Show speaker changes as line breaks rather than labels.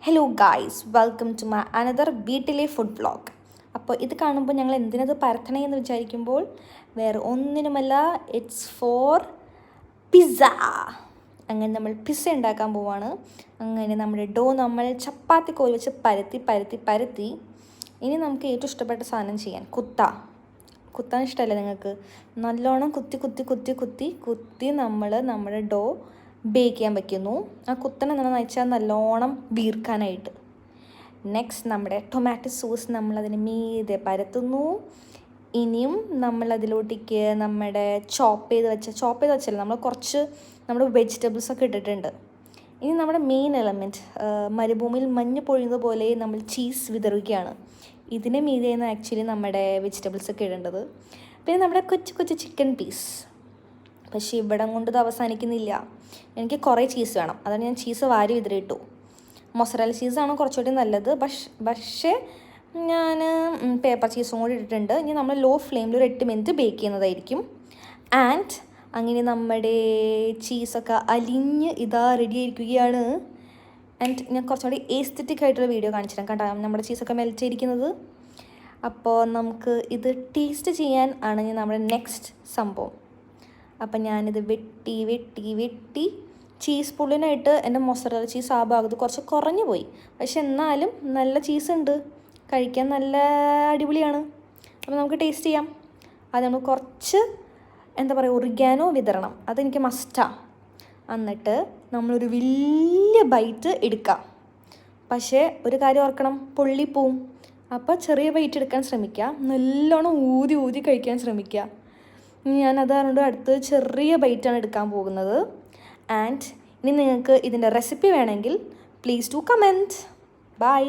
Hello guys, welcome to my another വീട്ടിലെ food vlog. അപ്പോൾ ഇത് കാണുമ്പോൾ ഞങ്ങൾ എന്തിനത് പരത്തണേ എന്ന് വിചാരിക്കുമ്പോൾ വേറെ ഒന്നിനുമല്ല, ഇറ്റ്സ് ഫോർ പിസ്സ. അങ്ങനെ നമ്മൾ പിസ്സ ഉണ്ടാക്കാൻ പോവാണ്. അങ്ങനെ നമ്മുടെ ഡോ നമ്മൾ ചപ്പാത്തി കോൽ വെച്ച് പരത്തി ഇനി നമുക്ക് ഏറ്റവും ഇഷ്ടപ്പെട്ട സാധനം ചെയ്യാൻ, കുത്താൻ ഇഷ്ടമല്ലേ നിങ്ങൾക്ക്? നല്ലോണം കുത്തി നമ്മൾ നമ്മുടെ ഡോ ബേക്ക് ചെയ്യാൻ വയ്ക്കുന്നു. ആ കുത്തണം എന്താണെന്ന് വെച്ചാൽ നല്ലോണം വീർക്കാനായിട്ട്. നെക്സ്റ്റ് നമ്മുടെ ടൊമാറ്റോ സോസ് നമ്മളതിന് മീതെ പരത്തുന്നു. ഇനിയും നമ്മളതിലോട്ടേക്ക് നമ്മുടെ ചോപ്പ് ചെയ്ത് വെച്ചല്ല, നമ്മൾ കുറച്ച് നമ്മുടെ വെജിറ്റബിൾസൊക്കെ ഇട്ടിട്ടുണ്ട്. ഇനി നമ്മുടെ മെയിൻ എലമെൻറ്റ്, മരുഭൂമിയിൽ മഞ്ഞ് പൊഴിയുന്നത് പോലെ നമ്മൾ ചീസ് വിതറുകയാണ്. ഇതിന് മീതെയാണ് ആക്ച്വലി നമ്മുടെ വെജിറ്റബിൾസൊക്കെ ഇടേണ്ടത്. പിന്നെ നമ്മുടെ കൊച്ചു ചിക്കൻ പീസ്. പക്ഷേ ഇവിടം കൊണ്ട് ഇത് അവസാനിക്കുന്നില്ല. എനിക്ക് കുറേ ചീസ് വേണം, അതാണ് ഞാൻ ചീസ് വാരി വിതറിയിട്ടു. മൊസറല്ല ചീസാണ് കുറച്ചുകൂടി നല്ലത്, പക്ഷേ ഞാൻ പേപ്പർ ചീസും കൂടി ഇട്ടിട്ടുണ്ട്. ഇനി നമ്മൾ ലോ ഫ്ലെയിമിൽ ഒരു 8 മിനിറ്റ് ബേക്ക് ചെയ്യുന്നതായിരിക്കും. ആൻഡ് അങ്ങനെ നമ്മുടെ ചീസൊക്കെ അലിഞ്ഞ് റെഡി ആയിരിക്കുകയാണ്. ആൻഡ് ഞാൻ കുറച്ചുകൂടി എസ്തെറ്റിക് ആയിട്ടുള്ള വീഡിയോ കാണിച്ചിട്ടാണ് കണ്ടാ നമ്മുടെ ചീസൊക്കെ മെൽറ്റ് ചെയ്തിരിക്കുന്നത്. അപ്പോൾ നമുക്ക് ഇത് ടേസ്റ്റ് ചെയ്യാൻ ആണ് നമ്മുടെ നെക്സ്റ്റ് സംഭവം. അപ്പം ഞാനിത് വെട്ടി ചീസ് പുള്ളിനായിട്ട് എൻ്റെ മൊസറല്ല ചീസ് ആ ഭാഗത്ത് കുറച്ച് കുറഞ്ഞു പോയി. പക്ഷെ എന്നാലും നല്ല ചീസ് ഉണ്ട്, കഴിക്കാൻ നല്ല അടിപൊളിയാണ്. അപ്പോൾ നമുക്ക് ടേസ്റ്റ് ചെയ്യാം. അത് നമ്മൾ കുറച്ച് ഒറിഗാനോ വിതറണം, അതെനിക്ക് മസ്റ്റാണ്. എന്നിട്ട് നമ്മളൊരു വലിയ ബൈറ്റ് എടുക്കാം. പക്ഷേ ഒരു കാര്യം ഓർക്കണം, പൊള്ളിപ്പോവും. അപ്പോൾ ചെറിയ ബൈറ്റ് എടുക്കാൻ ശ്രമിക്കുക, നല്ലോണം ഊതി കഴിക്കാൻ ശ്രമിക്കുക. ഞാൻ അതുകൊണ്ട് അടുത്ത് ചെറിയ ബൈറ്റാണ് എടുക്കാൻ പോകുന്നത്. ആൻഡ് ഇനി നിങ്ങൾക്ക് ഇതിൻ്റെ റെസിപ്പി വേണമെങ്കിൽ പ്ലീസ് ടു കമൻറ്റ്. ബൈ.